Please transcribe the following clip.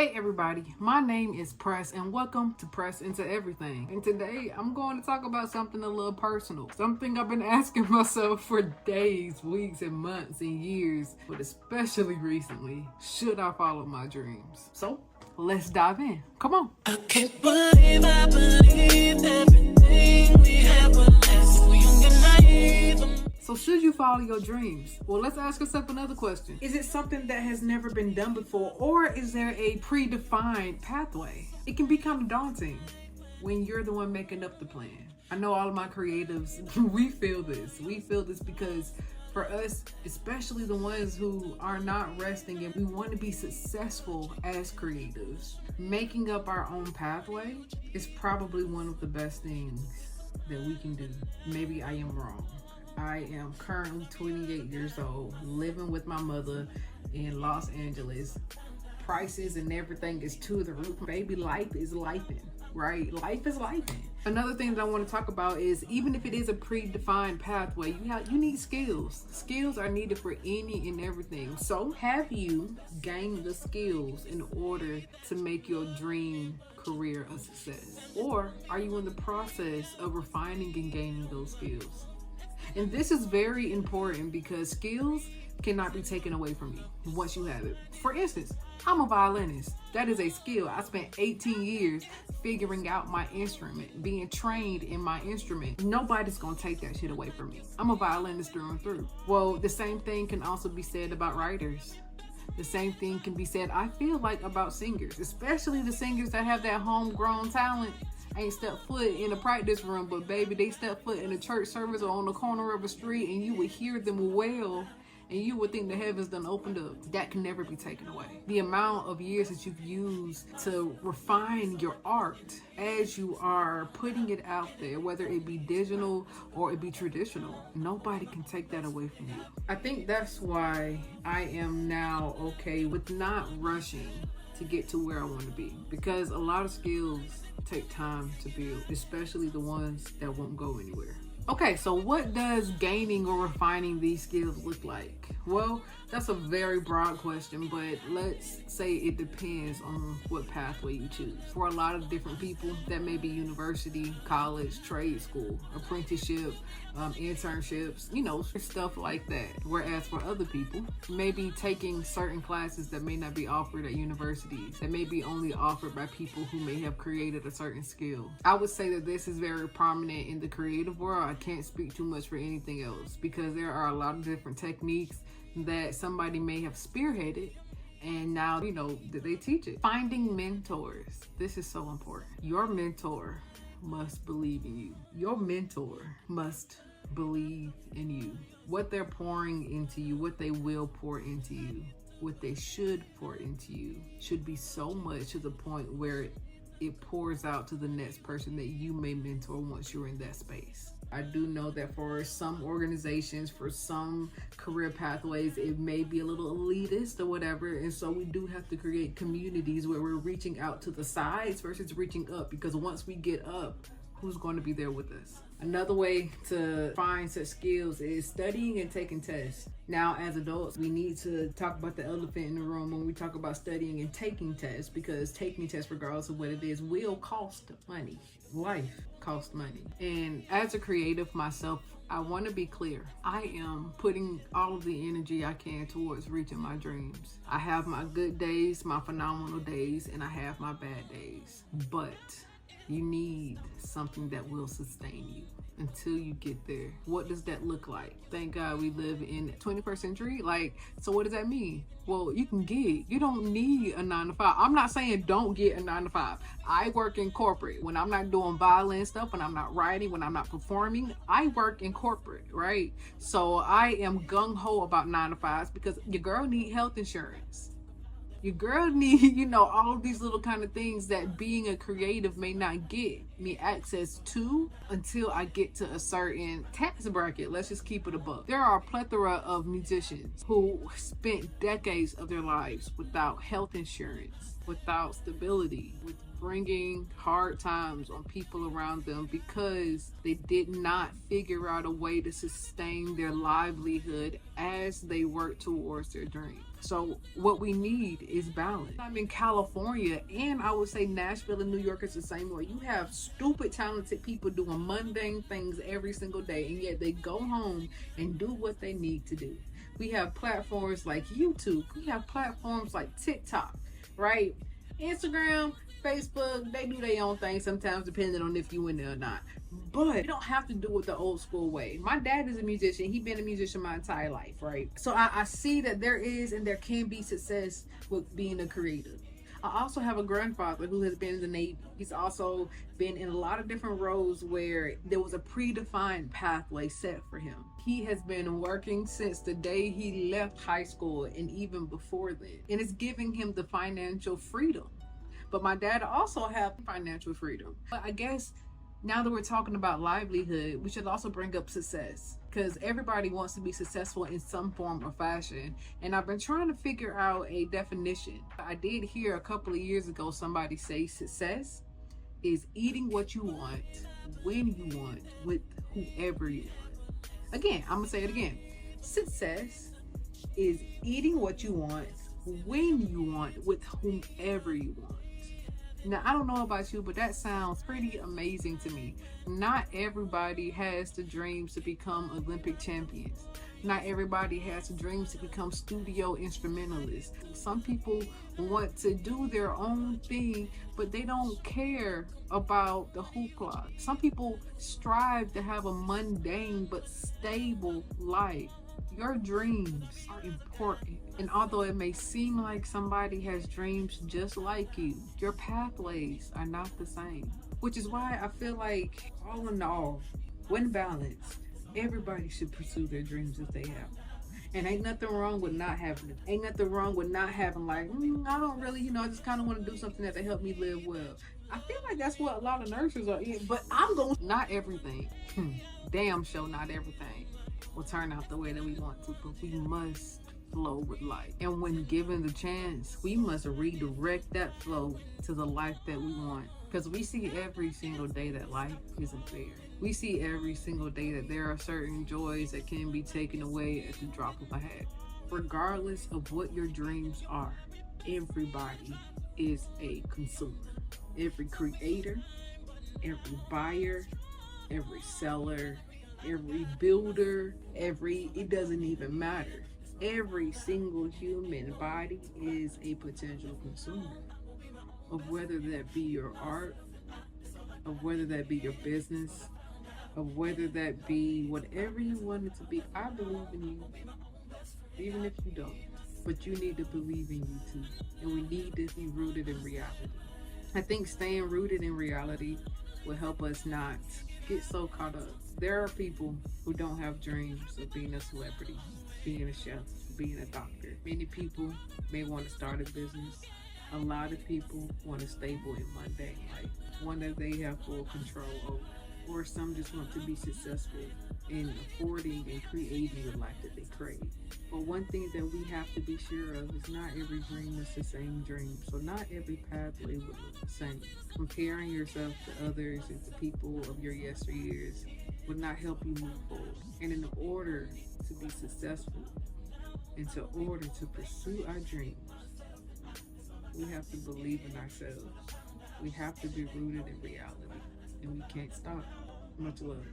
Hey everybody, my name is Press and welcome to Press Into Everything. And today I'm going to talk about something a little personal. Something I've been asking myself for days, weeks, and months and years, but especially recently. Should I follow my dreams? So let's dive in. Come on. I can't believe I believed everything we had when last we young and naive. So should you follow your dreams? Well, let's ask yourself another question. Is it something that has never been done before, or is there a predefined pathway? It can be kind of daunting when you're the one making up the plan. I know all of my creatives, we feel this. We feel this because for us, especially the ones who are not resting and we want to be successful as creatives, making up our own pathway is probably one of the best things that we can do. Maybe I am wrong. I am currently 28 years old, living with my mother in Los Angeles. Prices and everything is to the roof. Baby, life is lifing, right? Life is lifing. Another thing that I want to talk about is even if it is a predefined pathway, you need skills. Skills are needed for any and everything. So have you gained the skills in order to make your dream career a success? Or are you in the process of refining and gaining those skills? And this is very important because skills cannot be taken away from you once you have it. For instance, I'm a violinist. That is a skill. I spent 18 years figuring out my instrument, being trained in my instrument. Nobody's gonna take that shit away from me. I'm a violinist through and through. Well, the same thing can also be said about writers. The same thing can be said, I feel like, about singers, especially the singers that have that homegrown talent. Ain't step foot in a practice room, but baby, they step foot in a church service or on the corner of a street and you would hear them wail and you would think the heavens done opened up. That can never be taken away. The amount of years that you've used to refine your art as you are putting it out there, whether it be digital or it be traditional, nobody can take that away from you. I think that's why I am now okay with not rushing to get to where I want to be, because a lot of skills take time to build, especially the ones that won't go anywhere. Okay, so what does gaining or refining these skills look like? Well, that's a very broad question, but let's say it depends on what pathway you choose. For a lot of different people, that may be university, college, trade school, apprenticeship, internships, stuff like that. Whereas for other people, maybe taking certain classes that may not be offered at universities, that may be only offered by people who may have created a certain skill. I would say that this is very prominent in the creative world. I can't speak too much for anything else because there are a lot of different techniques that somebody may have spearheaded and now that they teach it. Finding mentors. This is so important. Your mentor must believe in you. Your mentor must believe in you. What they're pouring into you, what they will pour into you, what they should pour into you should be so much to the point where it pours out to the next person that you may mentor once you're in that space. I do know that for some organizations, for some career pathways, it may be a little elitist or whatever. And so we do have to create communities where we're reaching out to the sides versus reaching up, because once we get up, who's going to be there with us? Another way to find such skills is studying and taking tests. Now, as adults, we need to talk about the elephant in the room when we talk about studying and taking tests, because taking tests, regardless of what it is, will cost money. Life costs money. And as a creative myself, I want to be clear. I am putting all of the energy I can towards reaching my dreams. I have my good days, my phenomenal days, and I have my bad days. But you need something that will sustain you until you get there. What does that look like? Thank God we live in the 21st century. So what does that mean? Well, you can gig. You don't need a 9 to 5. I'm not saying don't get a 9 to 5. I work in corporate. When I'm not doing violin stuff, when I'm not writing, when I'm not performing, I work in corporate, right? So I am gung-ho about 9 to 5s because your girl need health insurance. Your girl need, all of these little kind of things that being a creative may not get me access to until I get to a certain tax bracket. Let's just keep it above. There are a plethora of musicians who spent decades of their lives without health insurance, without stability, with bringing hard times on people around them because they did not figure out a way to sustain their livelihood as they work towards their dream. So what we need is balance. I'm in California, and I would say Nashville and New York is the same way. You have stupid talented people doing mundane things every single day, and yet they go home and do what they need to do. We have platforms like YouTube. We have platforms like TikTok, right? Instagram, Facebook, they do their own thing sometimes depending on if you in there or not. But you don't have to do it the old school way. My dad is a musician. He's been a musician my entire life, right? So I see that there is and there can be success with being a creator. I also have a grandfather who has been in the Navy. He's also been in a lot of different roles where there was a predefined pathway set for him. He has been working since the day he left high school and even before then. And it's giving him the financial freedom. But my dad also have financial freedom. But I guess now that we're talking about livelihood, we should also bring up success, because everybody wants to be successful in some form or fashion. And I've been trying to figure out a definition. I did hear a couple of years ago somebody say success is eating what you want, when you want, with whoever you want. Again, I'm gonna say it again. Success is eating what you want, when you want, with whomever you want. Now, I don't know about you, but that sounds pretty amazing to me. Not everybody has the dreams to become Olympic champions. Not everybody has the dreams to become studio instrumentalists. Some people want to do their own thing, but they don't care about the hoopla. Some people strive to have a mundane but stable life. Your dreams are important. And although it may seem like somebody has dreams just like you, your pathways are not the same. Which is why I feel like, all in all, when balanced, everybody should pursue their dreams if they have. And ain't nothing wrong with not having it. Ain't nothing wrong with not having like, I don't really, I just kind of want to do something that help me live well. I feel like that's what a lot of nurses are in. But I'm going, not everything. Damn sure not everything will turn out the way that we want to, but we must flow with life. And when given the chance, we must redirect that flow to the life that we want. Because we see every single day that life isn't fair. We see every single day that there are certain joys that can be taken away at the drop of a hat. Regardless of what your dreams are, everybody is a consumer. Every creator, every buyer, every seller, every builder, it doesn't even matter. Every single human body is a potential consumer of whether that be your art, of whether that be your business, of whether that be whatever you want it to be. I believe in you, even if you don't. But you need to believe in you too. And we need to be rooted in reality. I think staying rooted in reality will help us not get so caught up. There are people who don't have dreams of being a celebrity, being a chef, being a doctor. Many people may want to start a business. A lot of people want a stable and mundane life, one that they have full control over. Or some just want to be successful in affording and creating the life that they crave. But one thing that we have to be sure of is not every dream is the same dream. So not every pathway will look the same. Comparing yourself to others and to people of your yesteryears would not help you move forward. And in order to be successful, and to order to pursue our dreams, we have to believe in ourselves. We have to be rooted in reality. And we can't stop. Much love.